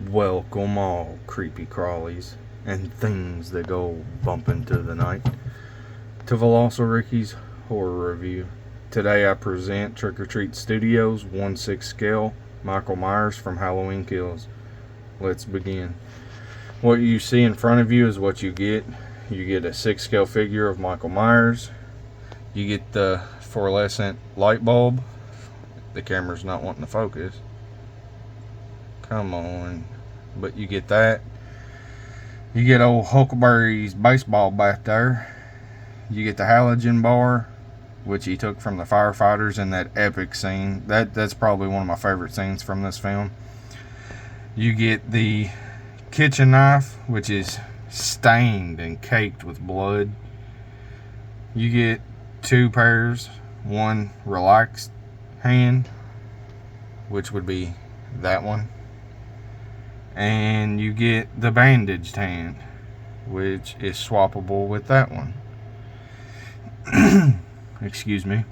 Welcome all creepy crawlies and things that go bump into the night to Veloso Ricky's Horror Review. Today I present Trick or Treat Studios 1/6 scale Michael Myers from Halloween Kills. Let's begin. What you see in front of you is what you get. You get a 6 scale figure of Michael Myers. You get the fluorescent light bulb. The camera's not wanting to focus. Come on. But you get that. You get old Huckleberry's baseball bat there. You get the halogen bar, which he took from the firefighters in that epic scene. That's probably one of my favorite scenes from this film. You get the kitchen knife, which is stained and caked with blood. You get two pairs, one relaxed hand, which would be that one. And you get the bandaged hand, which is swappable with that one. Excuse me.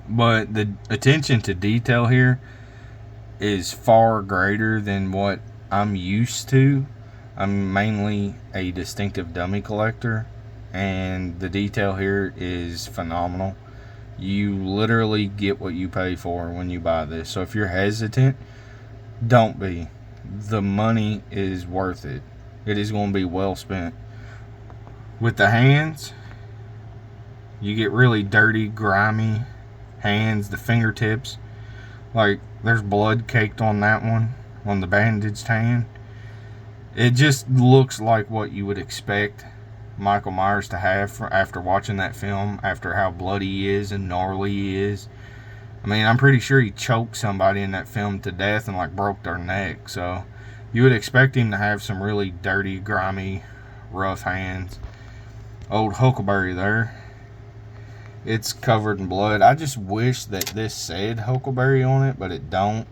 But the attention to detail here is far greater than what I'm used to. I'm mainly a distinctive dummy collector, and the detail here is phenomenal. You literally get what you pay for when you buy this. So if you're hesitant, don't be. The money is worth it. It is going to be well spent. With the hands, you get really dirty, grimy hands. The fingertips, like there's blood caked on that one, on the bandaged hand. It just looks like what you would expect Michael Myers to have after watching that film, after how bloody he is and gnarly he is. I mean, I'm pretty sure he choked somebody in that film to death and like broke their neck. So you would expect him to have some really dirty, grimy, rough hands. Old Huckleberry there. It's covered in blood. I just wish that this said Huckleberry on it, but it don't.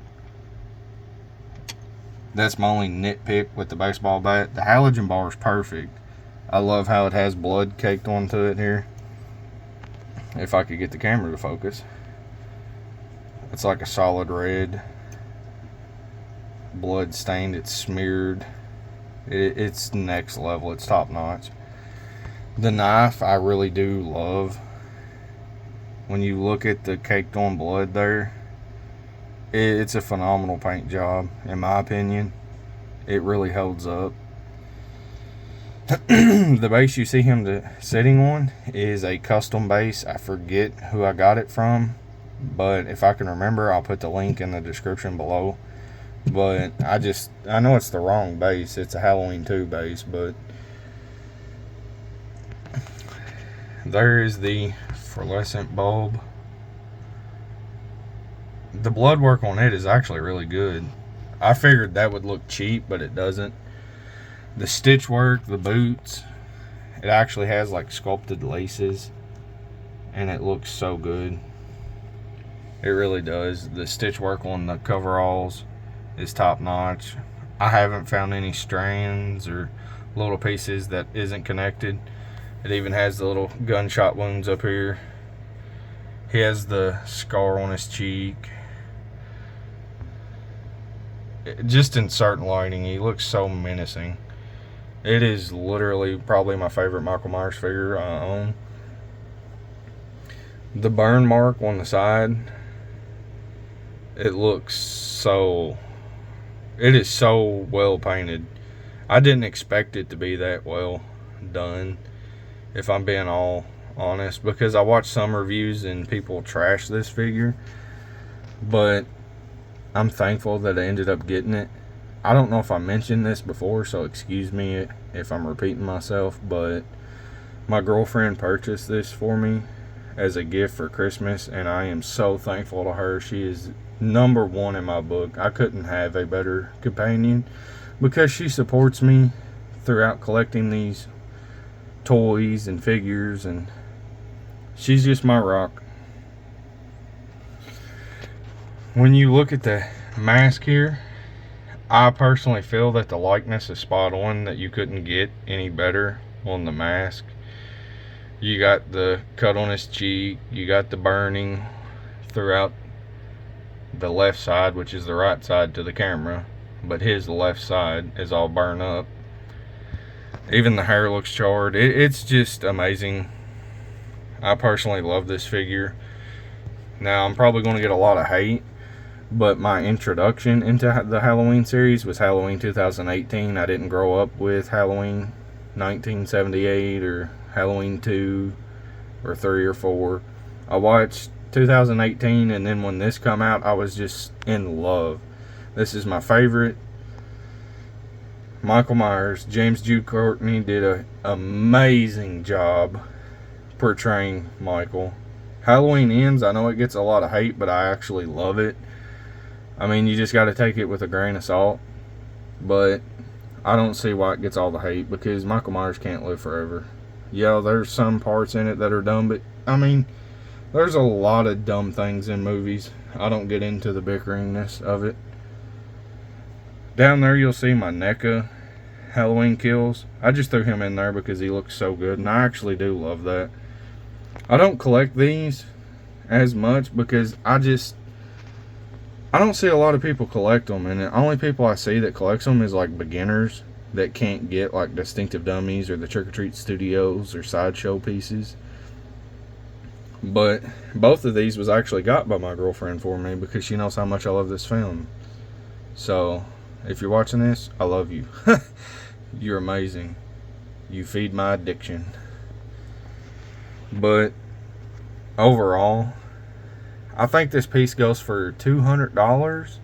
That's my only nitpick with the baseball bat. The halogen bar is perfect. I love how it has blood caked onto it here. If I could get the camera to focus. It's like a solid red. Blood stained. It's smeared. It's next level. It's top notch. The knife I really do love. When you look at the caked on blood there, it's a phenomenal paint job, in my opinion. It really holds up. The base you see him sitting on is a custom base. I forget who I got it from, but if I can remember, I'll put the link in the description below. But I know it's the wrong base. It's a Halloween 2 base, but there is the fluorescent bulb. The blood work on it is actually really good. I figured that would look cheap, but it doesn't. The stitch work, the boots, it actually has like sculpted laces, and it looks so good. It really does. The stitch work on the coveralls is top notch. I haven't found any strands or little pieces that isn't connected. It even has the little gunshot wounds up here. He has the scar on his cheek. Just in certain lighting, he looks so menacing. It is literally probably my favorite Michael Myers figure I own. The burn mark on the side, it is so well painted. I didn't expect it to be that well done, if I'm being all honest, because I watched some reviews and people trash this figure, but I'm thankful that I ended up getting it. I don't know if I mentioned this before, so excuse me if I'm repeating myself, but my girlfriend purchased this for me as a gift for Christmas, and I am so thankful to her. She is number one in my book. I couldn't have a better companion because she supports me throughout collecting these toys and figures, and she's just my rock. When you look at the mask here, I personally feel that the likeness is spot on, that you couldn't get any better on the mask. You got the cut on his cheek, you got the burning throughout the left side, which is the right side to the camera. but his left side is all burned up. Even the hair looks charred. It's just amazing. I personally love this figure. Now, I'm probably going to get a lot of hate, but my introduction into the Halloween series was Halloween 2018. I didn't grow up with Halloween 1978 or Halloween 2 or 3 or 4. I watched 2018, and then when this come out, I was just in love. This is my favorite. Michael Myers, James Jude Courtney did an amazing job portraying Michael. Halloween Ends, I know it gets a lot of hate, but I actually love it. I mean, you just got to take it with a grain of salt. But I don't see why it gets all the hate, because Michael Myers can't live forever. Yeah, there's some parts in it that are dumb, but I mean, there's a lot of dumb things in movies. I don't get into the bickeringness of it. Down there you'll see my NECA Halloween Kills. I just threw him in there because he looks so good, and I actually do love that. I don't collect these as much because I don't see a lot of people collect them, and the only people I see that collects them is like beginners that can't get like Distinctive Dummies or the Trick or Treat Studios or Sideshow pieces. But both of these was actually got by my girlfriend for me because she knows how much I love this film. So if you're watching this, I love you. You're amazing. You feed my addiction. But overall, I think this piece goes for $200,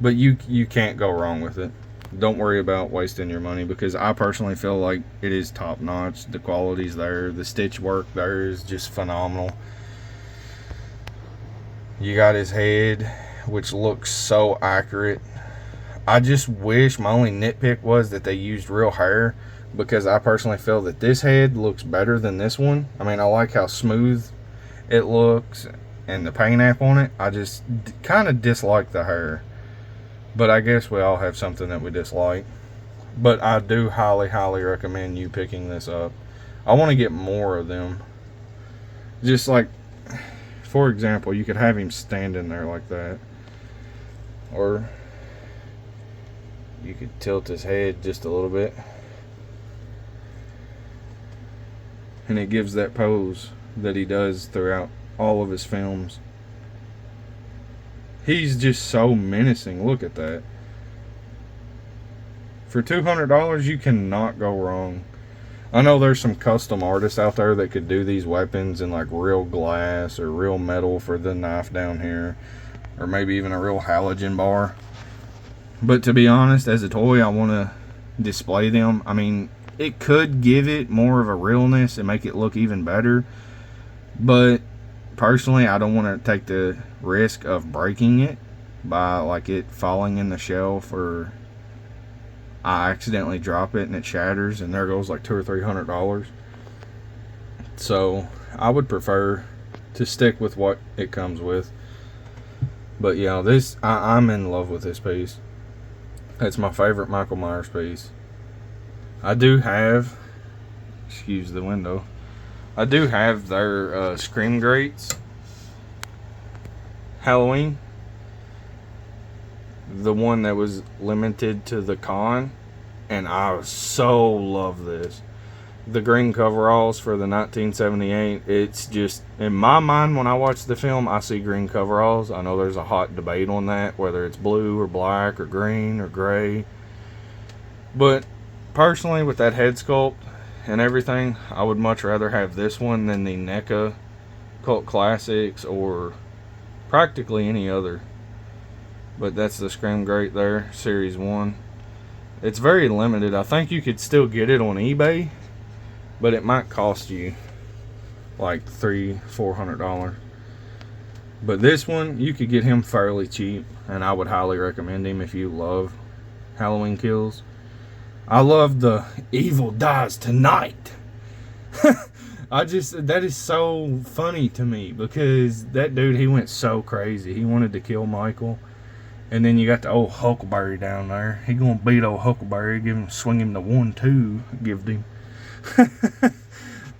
but you can't go wrong with it. Don't worry about wasting your money, because I personally feel like it is top notch. The quality's there. The stitch work there is just phenomenal. You got his head, which looks so accurate. I just wish, my only nitpick was that they used real hair, because I personally feel that this head looks better than this one. I mean, I like how smooth it looks and the paint app on it. I just kind of dislike the hair, but I guess we all have something that we dislike. But I do highly recommend you picking this up. I want to get more of them. Just like, for example, you could have him standing there like that, or you could tilt his head just a little bit, and it gives that pose that he does throughout all of his films. He's just so menacing. Look at that. For $200, you cannot go wrong. I know there's some custom artists out there that could do these weapons in like real glass or real metal for the knife down here, or maybe even a real halogen bar. But to be honest, as a toy, I want to display them. I mean, it could give it more of a realness and make it look even better, but personally, I don't want to take the risk of breaking it by like it falling in the shelf, or I accidentally drop it and it shatters and there goes like $200 or $300. So I would prefer to stick with what it comes with. But yeah, this I'm in love with this piece. It's my favorite Michael Myers piece. I do have, excuse the window, I do have their Scream Grates Halloween. The one that was limited to the con, and I so love this. The green coveralls for the 1978, it's just, in my mind, when I watch the film, I see green coveralls. I know there's a hot debate on that, whether it's blue or black or green or gray. But personally, with that head sculpt and everything, I would much rather have this one than the NECA Cult Classics or practically any other. But that's the Scream Grate there, Series 1. It's very limited. I think you could still get it on eBay, but it might cost you like $300-400. But this one, you could get him fairly cheap, and I would highly recommend him if you love Halloween Kills. I love the evil dies tonight. That is so funny to me, because that dude, he went so crazy. He wanted to kill Michael. And then you got the old Huckleberry down there. He gonna beat old Huckleberry, swing him the 1-2, give him.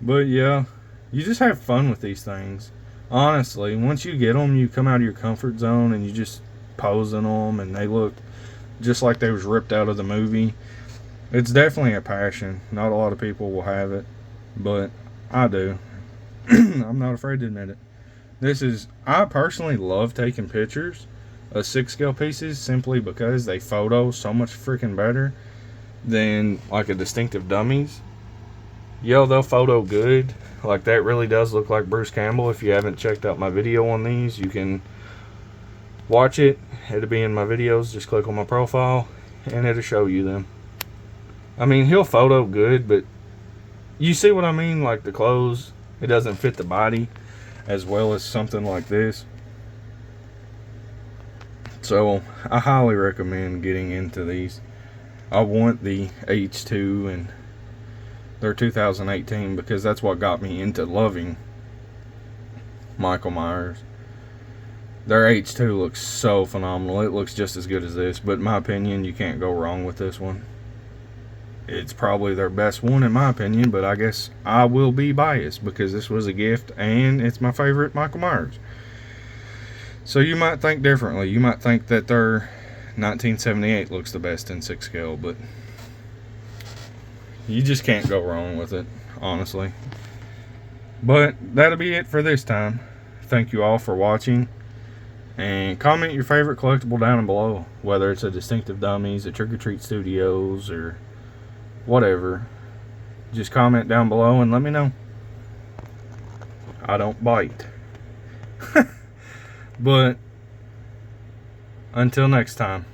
But yeah, you just have fun with these things. Honestly, once you get them, you come out of your comfort zone and you just pose in them, and they look just like they was ripped out of the movie. It's definitely a passion. Not a lot of people will have it, but I do. I'm not afraid to admit it. I personally love taking pictures of 6 scale pieces simply because they photo so much freaking better than like a distinctive dummies. Yo, they'll photo good. Like, that really does look like Bruce Campbell. If you haven't checked out my video on these, you can watch it. It'll be in my videos. Just click on my profile and it'll show you them. I mean, he'll photo good, but you see what I mean? Like, the clothes, it doesn't fit the body as well as something like this. So I highly recommend getting into these. I want the H2 and their 2018 because that's what got me into loving Michael Myers. Their H2 looks so phenomenal. It looks just as good as this, but in my opinion, you can't go wrong with this one. It's probably their best one in my opinion, but I guess I will be biased because this was a gift and it's my favorite Michael Myers. So you might think differently. You might think that their 1978 looks the best in 6 scale, but you just can't go wrong with it, honestly. But that'll be it for this time. Thank you all for watching. And comment your favorite collectible down below. Whether it's a Distinctive Dummies, a Trick or Treat Studios, or whatever. Just comment down below and let me know. I don't bite. But until next time.